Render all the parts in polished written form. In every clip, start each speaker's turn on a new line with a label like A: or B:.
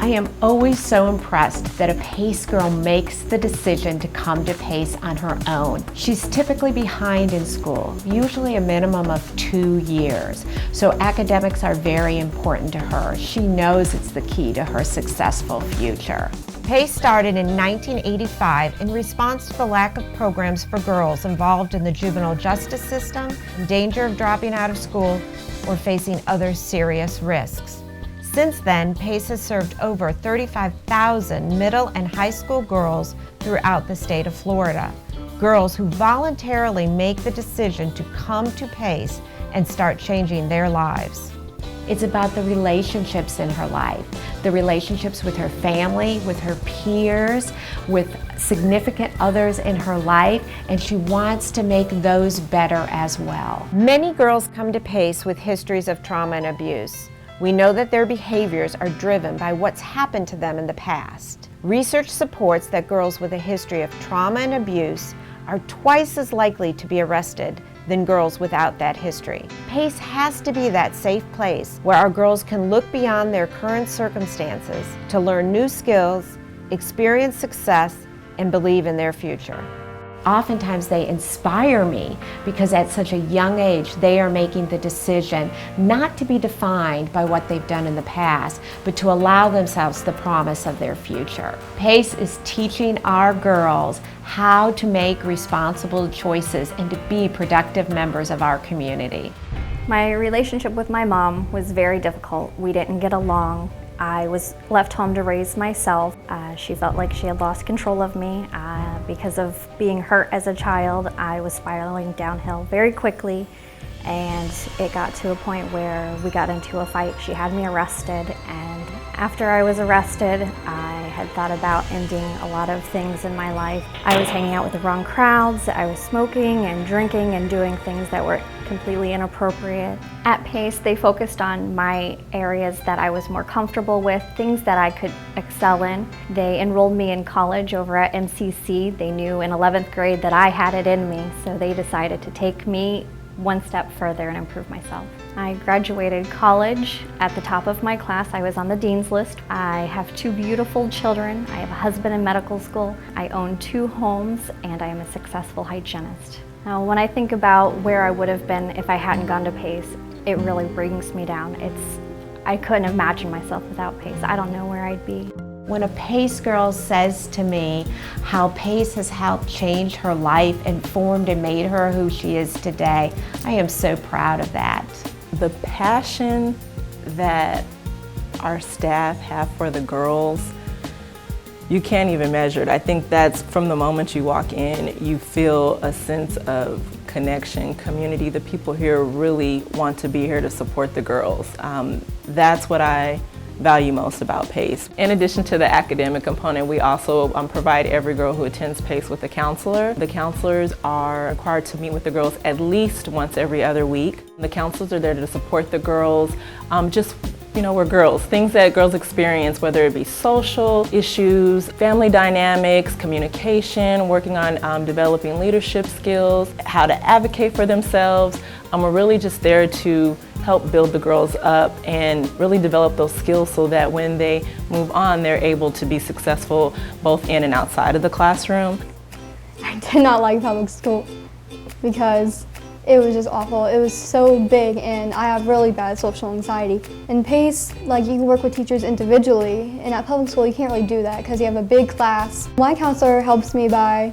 A: I am always so impressed that a PACE girl makes the decision to come to PACE on her own. She's typically behind in school, usually a minimum of 2 years, so academics are very important to her. She knows it's the key to her successful future. PACE started in 1985 in response to the lack of programs for girls involved in the juvenile justice system, in danger of dropping out of school, or facing other serious risks. Since then, PACE has served over 35,000 middle and high school girls throughout the state of Florida. Girls who voluntarily make the decision to come to PACE and start changing their lives. It's about the relationships in her life, the relationships with her family, with her peers, with significant others in her life, and she wants to make those better as well. Many girls come to PACE with histories of trauma and abuse. We know that their behaviors are driven by what's happened to them in the past. Research supports that girls with a history of trauma and abuse are twice as likely to be arrested than girls without that history. PACE has to be that safe place where our girls can look beyond their current circumstances to learn new skills, experience success, and believe in their future. Oftentimes they inspire me because at such a young age they are making the decision not to be defined by what they've done in the past, but to allow themselves the promise of their future. PACE is teaching our girls how to make responsible choices and to be productive members of our community.
B: My relationship with my mom was very difficult. We didn't get along. I was left home to raise myself. She felt like she had lost control of me. Because of being hurt as a child, I was spiraling downhill very quickly, and it got to a point where we got into a fight. She had me arrested, and after I was arrested, I had thought about ending a lot of things in my life. I was hanging out with the wrong crowds. I was smoking and drinking and doing things that were completely inappropriate. At PACE, they focused on my areas that I was more comfortable with, things that I could excel in. They enrolled me in college over at MCC. They knew in 11th grade that I had it in me, so they decided to take me one step further and improve myself. I graduated college at the top of my class. I was on the dean's list. I have 2 beautiful children. I have a husband in medical school. I own 2 homes, and I am a successful hygienist. Now, when I think about where I would have been if I hadn't gone to PACE, it really brings me down. I couldn't imagine myself without PACE. I don't know where I'd be.
A: When a PACE girl says to me how PACE has helped change her life and formed and made her who she is today, I am so proud of that.
C: The passion that our staff have for the girls, you can't even measure it. I think that's from the moment you walk in, you feel a sense of connection, community. The people here really want to be here to support the girls. That's what I value most about PACE. In addition to the academic component, we also provide every girl who attends PACE with a counselor. The counselors are required to meet with the girls at least once every other week. The counselors are there to support the girls, we're girls. Things that girls experience, whether it be social issues, family dynamics, communication, working on developing leadership skills, how to advocate for themselves. We're really just there to help build the girls up and really develop those skills so that when they move on, they're able to be successful both in and outside of the classroom.
D: I did not like public school because it was just awful. It was so big, and I have really bad social anxiety. In PACE, you can work with teachers individually, and at public school you can't really do that because you have a big class. My counselor helps me by,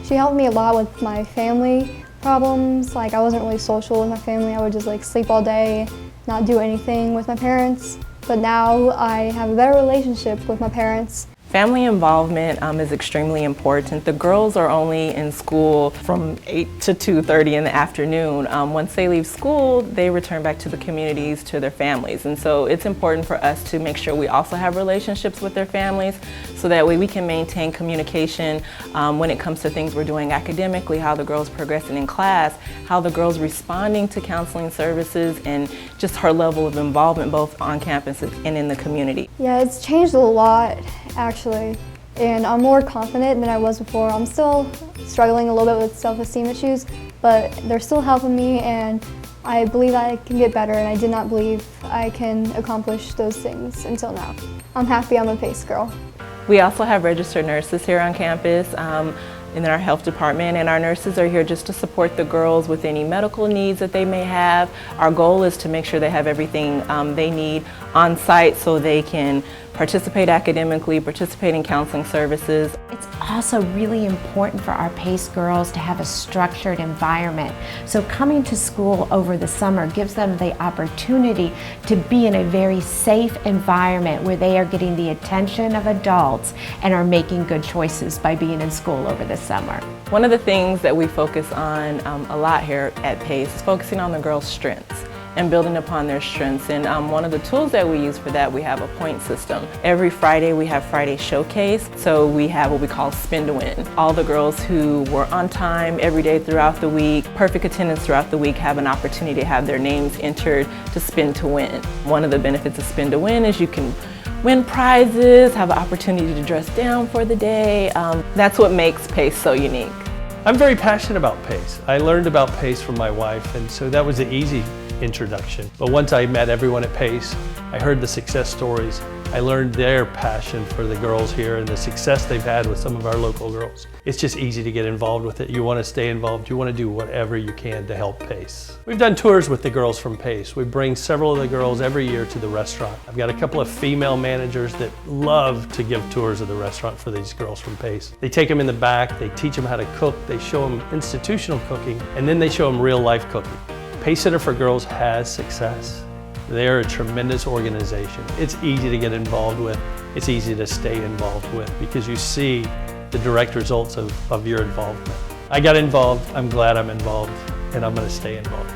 D: she helped me a lot with my family problems. I wasn't really social with my family. I would just sleep all day, not do anything with my parents. But now I have a better relationship with my parents.
C: Family involvement is extremely important. The girls are only in school from 8 to 2:30 in the afternoon. Once they leave school, they return back to the communities, to their families. And so it's important for us to make sure we also have relationships with their families so that way we can maintain communication when it comes to things we're doing academically, how the girls progressing in class, how the girls responding to counseling services, and just her level of involvement both on campus and in the community.
D: Yeah, it's changed a lot, actually, and I'm more confident than I was before. I'm still struggling a little bit with self-esteem issues, but they're still helping me, and I believe I can get better, and I did not believe I can accomplish those things until now. I'm happy I'm a PACE girl.
C: We also have registered nurses here on campus in our health department, and our nurses are here just to support the girls with any medical needs that they may have. Our goal is to make sure they have everything they need on site so they can participate academically, participate in counseling services.
A: It's also really important for our PACE girls to have a structured environment. So coming to school over the summer gives them the opportunity to be in a very safe environment where they are getting the attention of adults and are making good choices by being in school over the summer.
C: One of the things that we focus on a lot here at PACE is focusing on the girls' strengths and building upon their strengths. And one of the tools that we use for that, we have a point system. Every Friday we have Friday Showcase, so we have what we call Spin to Win. All the girls who were on time every day throughout the week, perfect attendance throughout the week, have an opportunity to have their names entered to Spin to Win. One of the benefits of Spin to Win is you can win prizes, have an opportunity to dress down for the day. That's what makes PACE so unique.
E: I'm very passionate about PACE. I learned about PACE from my wife, and so that was an easy introduction. But once I met everyone at PACE, I heard the success stories. I learned their passion for the girls here and the success they've had with some of our local girls. It's just easy to get involved with it. You want to stay involved. You want to do whatever you can to help PACE. We've done tours with the girls from PACE. We bring several of the girls every year to the restaurant. I've got a couple of female managers that love to give tours of the restaurant for these girls from PACE. They take them in the back, they teach them how to cook, they show them institutional cooking, and then they show them real life cooking. PACE Center for Girls has success. They're a tremendous organization. It's easy to get involved with. It's easy to stay involved with because you see the direct results of your involvement. I got involved, I'm glad I'm involved, and I'm going to stay involved.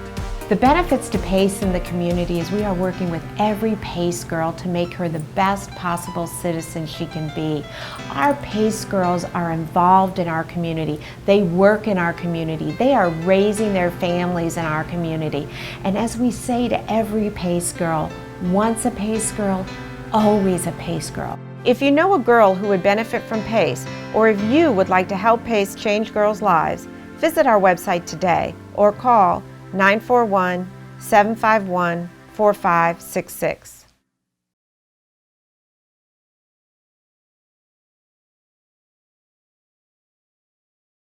A: The benefits to PACE in the community is we are working with every PACE girl to make her the best possible citizen she can be. Our PACE girls are involved in our community. They work in our community. They are raising their families in our community. And as we say to every PACE girl, once a PACE girl, always a PACE girl. If you know a girl who would benefit from PACE, or if you would like to help PACE change girls' lives, visit our website today or call 941-751-4566.